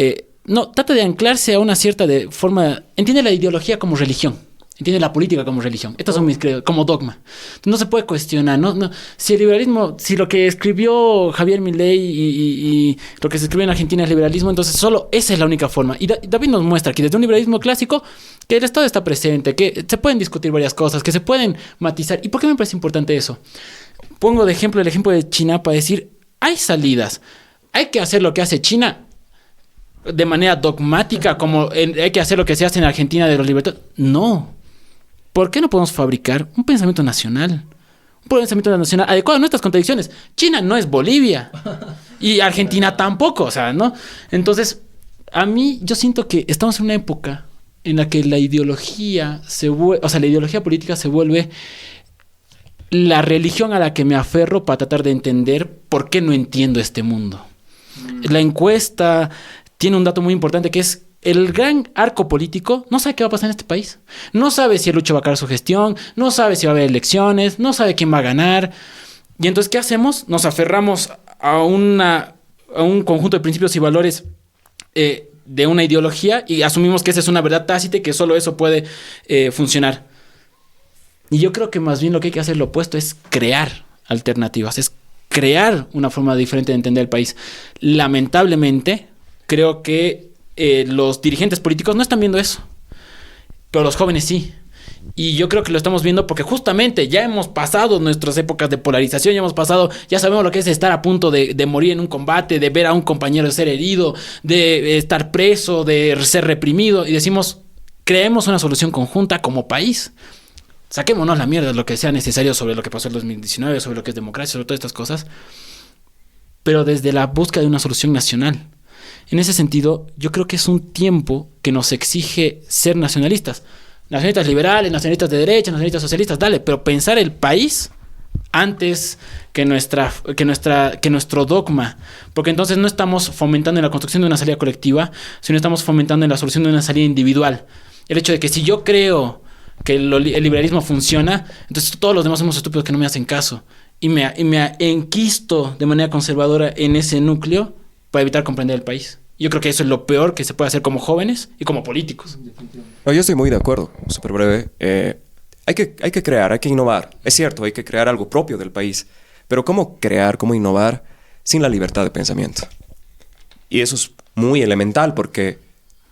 S2: No, trata de anclarse a una cierta forma... Entiende la ideología como religión. Entiende la política como religión. Estos son mis credos, como dogma. No se puede cuestionar, ¿no? Si el liberalismo, si lo que escribió Javier Milei y lo que se escribió en Argentina es liberalismo, entonces solo esa es la única forma. Y David nos muestra que desde un liberalismo clásico, que el Estado está presente, que se pueden discutir varias cosas, que se pueden matizar. ¿Y por qué me parece importante eso? Pongo de ejemplo el ejemplo de China para decir, hay salidas. Hay que hacer lo que hace China de manera dogmática, como hay que hacer lo que se hace en Argentina de los libertarios. No. ¿Por qué no podemos fabricar un pensamiento nacional? Un pensamiento nacional adecuado a nuestras contradicciones. China no es Bolivia. Y Argentina tampoco, o sea, ¿no? Entonces, a mí, yo siento que estamos en una época en la que la ideología la ideología política se vuelve la religión a la que me aferro para tratar de entender por qué no entiendo este mundo. La encuesta tiene un dato muy importante, que es el gran arco político no sabe qué va a pasar en este país. No sabe si el Lucho va a acabar su gestión, no sabe si va a haber elecciones, no sabe quién va a ganar. Y entonces, ¿qué hacemos? Nos aferramos a un conjunto de principios y valores de una ideología, y asumimos que esa es una verdad tácita y que solo eso puede funcionar. Y yo creo que más bien lo que hay que hacer, lo opuesto, es crear alternativas, es crear una forma diferente de entender el país. Lamentablemente, creo que los dirigentes políticos no están viendo eso, pero los jóvenes sí. Y yo creo que lo estamos viendo porque justamente ya hemos pasado nuestras épocas de polarización, ya sabemos lo que es estar a punto de morir en un combate, de ver a un compañero ser herido, de estar preso, de ser reprimido, y decimos, creemos una solución conjunta como país. Saquémonos la mierda, lo que sea necesario sobre lo que pasó en 2019, sobre lo que es democracia, sobre todas estas cosas, pero desde la búsqueda de una solución nacional. En ese sentido, yo creo que es un tiempo que nos exige ser nacionalistas. Nacionalistas liberales, nacionalistas de derecha, nacionalistas socialistas, dale, pero pensar el país antes que nuestro dogma. Porque entonces no estamos fomentando en la construcción de una salida colectiva, sino estamos fomentando en la solución de una salida individual. El hecho de que si yo creo que el liberalismo funciona, entonces todos los demás somos estúpidos que no me hacen caso. Y me enquisto de manera conservadora en ese núcleo para evitar comprender el país. Yo creo que eso es lo peor que se puede hacer como jóvenes y como políticos.
S3: No, yo estoy muy de acuerdo, súper breve. Hay que crear, hay que innovar. Es cierto, hay que crear algo propio del país. Pero ¿cómo crear, cómo innovar sin la libertad de pensamiento? Y eso es muy elemental, porque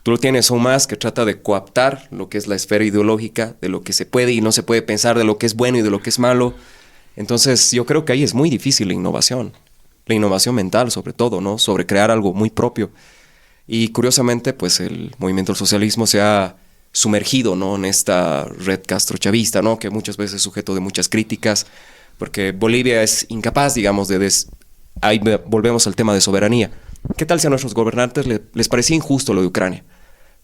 S3: tú lo tienes aún más que trata de coaptar lo que es la esfera ideológica, de lo que se puede y no se puede pensar, de lo que es bueno y de lo que es malo. Entonces yo creo que ahí es muy difícil la innovación mental sobre todo, ¿no? Sobre crear algo muy propio. Y curiosamente, pues el movimiento del socialismo se ha sumergido, ¿no?, en esta red castrochavista, ¿no?, que muchas veces es sujeto de muchas críticas, porque Bolivia es incapaz, digamos, ahí volvemos al tema de soberanía. ¿Qué tal si a nuestros gobernantes les parecía injusto lo de Ucrania?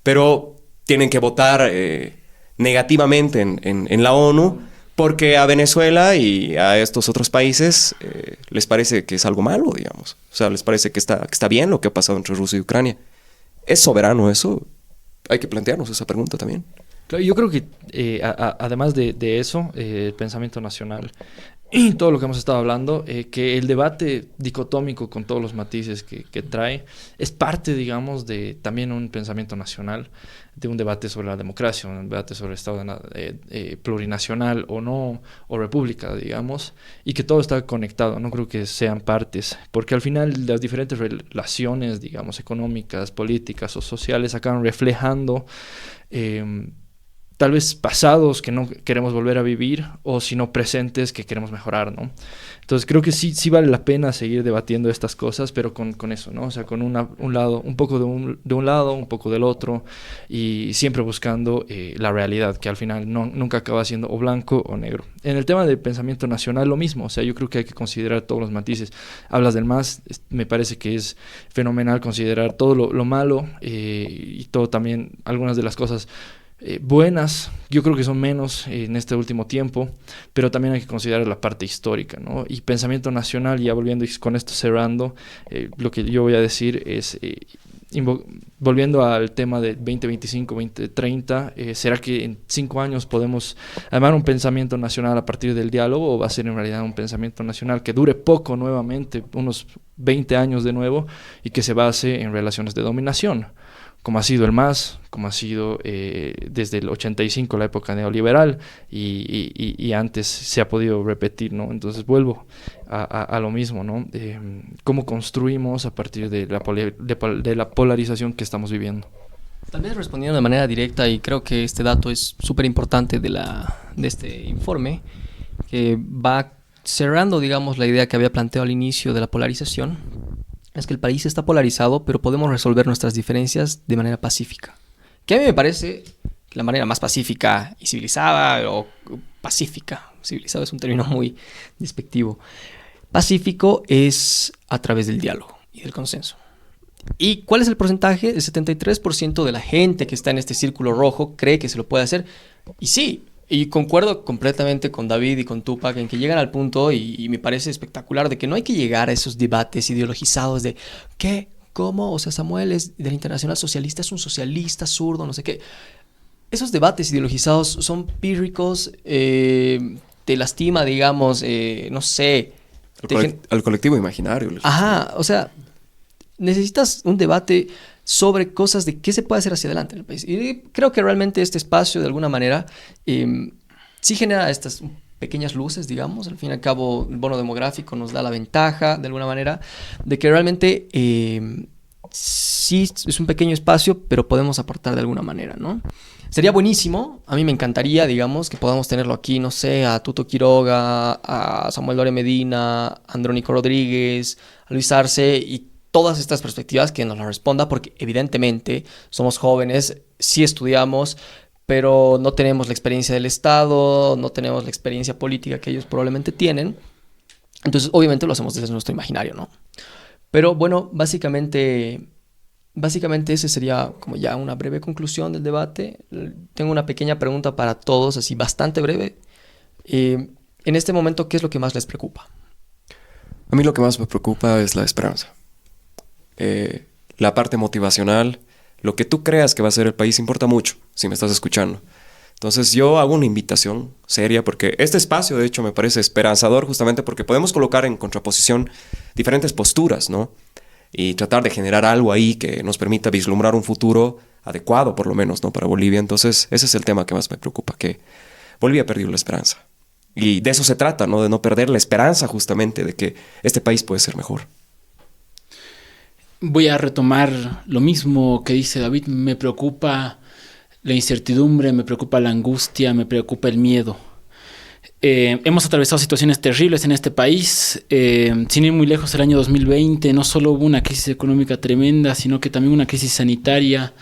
S3: Pero tienen que votar negativamente en la ONU, porque a Venezuela y a estos otros países les parece que es algo malo, digamos. O sea, les parece que está bien lo que ha pasado entre Rusia y Ucrania. ¿Es soberano eso? Hay que plantearnos esa pregunta también.
S4: Claro, yo creo que además de eso, el pensamiento nacional y todo lo que hemos estado hablando, que el debate dicotómico con todos los matices que trae es parte, digamos, de también un pensamiento nacional, de un debate sobre la democracia, un debate sobre el Estado plurinacional o no, o república, digamos, y que todo está conectado. No creo que sean partes, porque al final las diferentes relaciones, digamos, económicas, políticas o sociales acaban reflejando tal vez pasados que no queremos volver a vivir, o si no presentes que queremos mejorar, ¿no? Entonces creo que sí vale la pena seguir debatiendo estas cosas, pero con eso, ¿no? O sea, con un lado, un poco de un lado, un poco del otro, y siempre buscando la realidad, que al final nunca acaba siendo o blanco o negro. En el tema del pensamiento nacional, lo mismo. O sea, yo creo que hay que considerar todos los matices. Hablas del MAS, me parece que es fenomenal considerar todo lo malo, y todo también, algunas de las cosas buenas, yo creo que son menos en este último tiempo, pero también hay que considerar la parte histórica, ¿no? Y pensamiento nacional, ya volviendo y con esto cerrando, lo que yo voy a decir es, volviendo al tema de 2025, 2030, ¿será que en 5 años podemos armar un pensamiento nacional a partir del diálogo, o va a ser en realidad un pensamiento nacional que dure poco nuevamente, unos 20 años de nuevo, y que se base en relaciones de dominación, como ha sido el MAS, como ha sido desde el 85, la época neoliberal, y antes se ha podido repetir, ¿no? Entonces vuelvo a lo mismo, ¿no? ¿Cómo construimos a partir de la polarización que estamos viviendo?
S1: Tal vez respondiendo de manera directa, y creo que este dato es súper importante de este informe, que va cerrando, digamos, la idea que había planteado al inicio de la polarización, es que el país está polarizado, pero podemos resolver nuestras diferencias de manera pacífica. Que a mí me parece la manera más pacífica y civilizada, o pacífica, civilizado es un término muy despectivo. Pacífico es a través del diálogo y del consenso. ¿Y cuál es el porcentaje? El 73% de la gente que está en este círculo rojo cree que se lo puede hacer. Y sí, y concuerdo completamente con David y con Tupac en que llegan al punto, y me parece espectacular, de que no hay que llegar a esos debates ideologizados de ¿qué? ¿Cómo? O sea, Samuel es del Internacional Socialista, es un socialista zurdo, no sé qué. Esos debates ideologizados son pírricos, te lastima, digamos, no sé.
S3: Al colectivo imaginario.
S1: Ajá, o sea, necesitas un debate sobre cosas de qué se puede hacer hacia adelante en el país. Y creo que realmente este espacio, de alguna manera, sí genera estas pequeñas luces, digamos. Al fin y al cabo, el bono demográfico nos da la ventaja, de alguna manera, de que realmente sí es un pequeño espacio, pero podemos aportar de alguna manera, ¿no? Sería buenísimo, a mí me encantaría, digamos, que podamos tenerlo aquí, no sé, a Tuto Quiroga, a Samuel Lore Medina, a Andrónico Rodríguez, a Luis Arce, y todas estas perspectivas que nos las responda, porque evidentemente somos jóvenes, sí estudiamos, pero no tenemos la experiencia del Estado, no tenemos la experiencia política que ellos probablemente tienen. Entonces, obviamente lo hacemos desde nuestro imaginario, ¿no? Pero bueno, básicamente ese sería como ya una breve conclusión del debate. Tengo una pequeña pregunta para todos, así bastante breve. En este momento, ¿qué es lo que más les preocupa?
S3: A mí lo que más me preocupa es la esperanza. La parte motivacional, lo que tú creas que va a ser el país importa mucho, si me estás escuchando. Entonces yo hago una invitación seria, porque este espacio de hecho me parece esperanzador, justamente porque podemos colocar en contraposición diferentes posturas, ¿no? Y tratar de generar algo ahí que nos permita vislumbrar un futuro adecuado, por lo menos, ¿no? Para Bolivia. Entonces ese es el tema que más me preocupa, que Bolivia perdió la esperanza. Y de eso se trata, ¿no? De no perder la esperanza, justamente, de que este país puede ser mejor.
S2: Voy a retomar lo mismo que dice David. Me preocupa la incertidumbre, me preocupa la angustia, me preocupa el miedo. Hemos atravesado situaciones terribles en este país. Sin ir muy lejos, el año 2020 no solo hubo una crisis económica tremenda, sino que también una crisis sanitaria.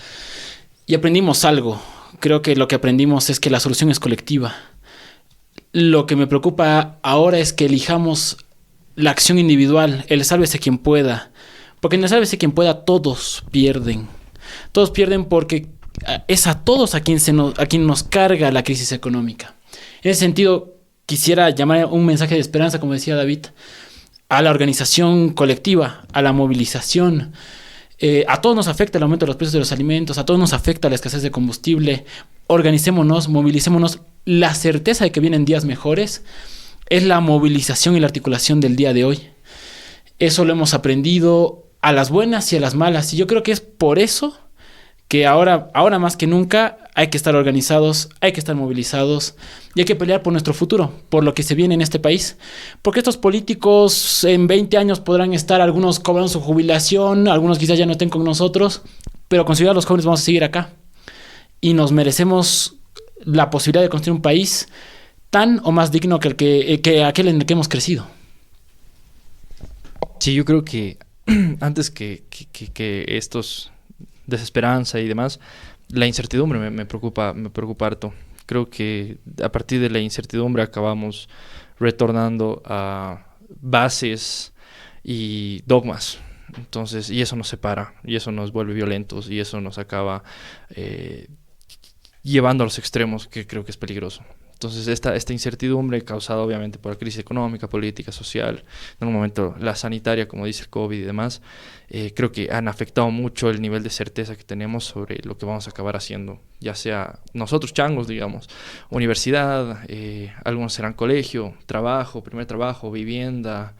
S2: Y aprendimos algo. Creo que lo que aprendimos es que la solución es colectiva. Lo que me preocupa ahora es que elijamos la acción individual, el sálvese quien pueda. Porque en el sálvese quien pueda todos pierden. Todos pierden porque es a todos a quien nos carga la crisis económica. En ese sentido, quisiera llamar un mensaje de esperanza, como decía David, a la organización colectiva, a la movilización. A todos nos afecta el aumento de los precios de los alimentos, a todos nos afecta la escasez de combustible. organicémonos, movilicémonos. La certeza de que vienen días mejores es la movilización y la articulación del día de hoy. Eso lo hemos aprendido a las buenas y a las malas. Y yo creo que es por eso que ahora más que nunca hay que estar organizados, hay que estar movilizados y hay que pelear por nuestro futuro, por lo que se viene en este país. Porque estos políticos en 20 años podrán estar, algunos cobrando su jubilación, algunos quizás ya no estén con nosotros, pero considero a los jóvenes vamos a seguir acá. Y nos merecemos la posibilidad de construir un país tan o más digno que aquel en el que hemos crecido.
S4: Sí, yo creo que antes que estos desesperanza y demás, la incertidumbre me preocupa harto. Creo que a partir de la incertidumbre acabamos retornando a bases y dogmas. Entonces, y eso nos separa, y eso nos vuelve violentos, y eso nos acaba llevando a los extremos, que creo que es peligroso. Entonces, esta incertidumbre causada obviamente por la crisis económica, política, social, en un momento la sanitaria, como dice el COVID y demás, creo que han afectado mucho el nivel de certeza que tenemos sobre lo que vamos a acabar haciendo, ya sea nosotros changos, digamos, universidad, algunos serán colegio, trabajo, primer trabajo, vivienda.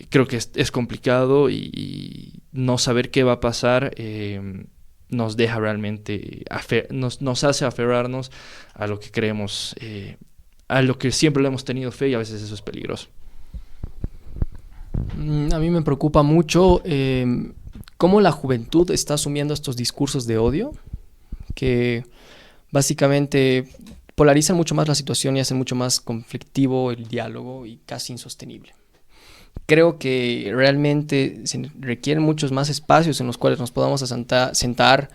S4: Creo que es complicado y no saber qué va a pasar nos deja realmente, nos hace aferrarnos a lo que creemos, a lo que siempre le hemos tenido fe, y a veces eso es peligroso.
S1: A mí me preocupa mucho cómo la juventud está asumiendo estos discursos de odio que básicamente polarizan mucho más la situación y hacen mucho más conflictivo el diálogo y casi insostenible. Creo que realmente se requieren muchos más espacios en los cuales nos podamos sentar,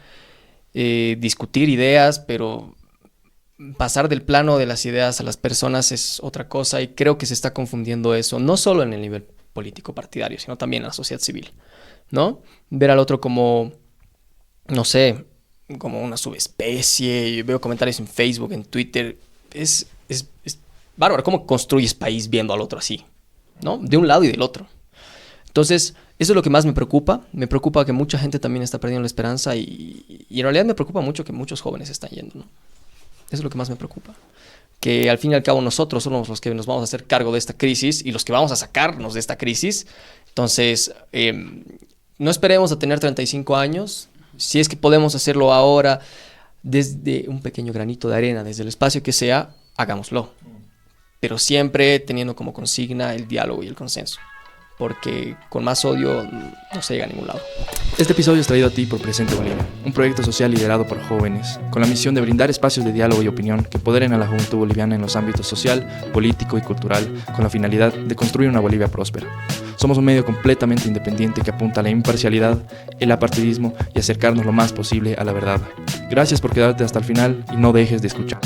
S1: discutir ideas, pero pasar del plano de las ideas a las personas es otra cosa, y creo que se está confundiendo eso, no solo en el nivel político partidario, sino también en la sociedad civil, ¿no? Ver al otro como, no sé, como una subespecie. Yo veo comentarios en Facebook, en Twitter, es bárbaro. ¿Cómo construyes país viendo al otro así? ¿No? De un lado y del otro. Entonces, eso es lo que más me preocupa. Me preocupa que mucha gente también está perdiendo la esperanza y en realidad me preocupa mucho que muchos jóvenes están yendo, ¿no? Eso es lo que más me preocupa. Que al fin y al cabo nosotros somos los que nos vamos a hacer cargo de esta crisis y los que vamos a sacarnos de esta crisis. Entonces, no esperemos a tener 35 años. Si es que podemos hacerlo ahora, desde un pequeño granito de arena, desde el espacio que sea, hagámoslo. Pero siempre teniendo como consigna el diálogo y el consenso, porque con más odio no se llega a ningún lado.
S4: Este episodio es traído a ti por Presente Bolivia, un proyecto social liderado por jóvenes, con la misión de brindar espacios de diálogo y opinión que empoderen a la juventud boliviana en los ámbitos social, político y cultural, con la finalidad de construir una Bolivia próspera. Somos un medio completamente independiente que apunta a la imparcialidad, el apartidismo y acercarnos lo más posible a la verdad. Gracias por quedarte hasta el final y no dejes de escuchar.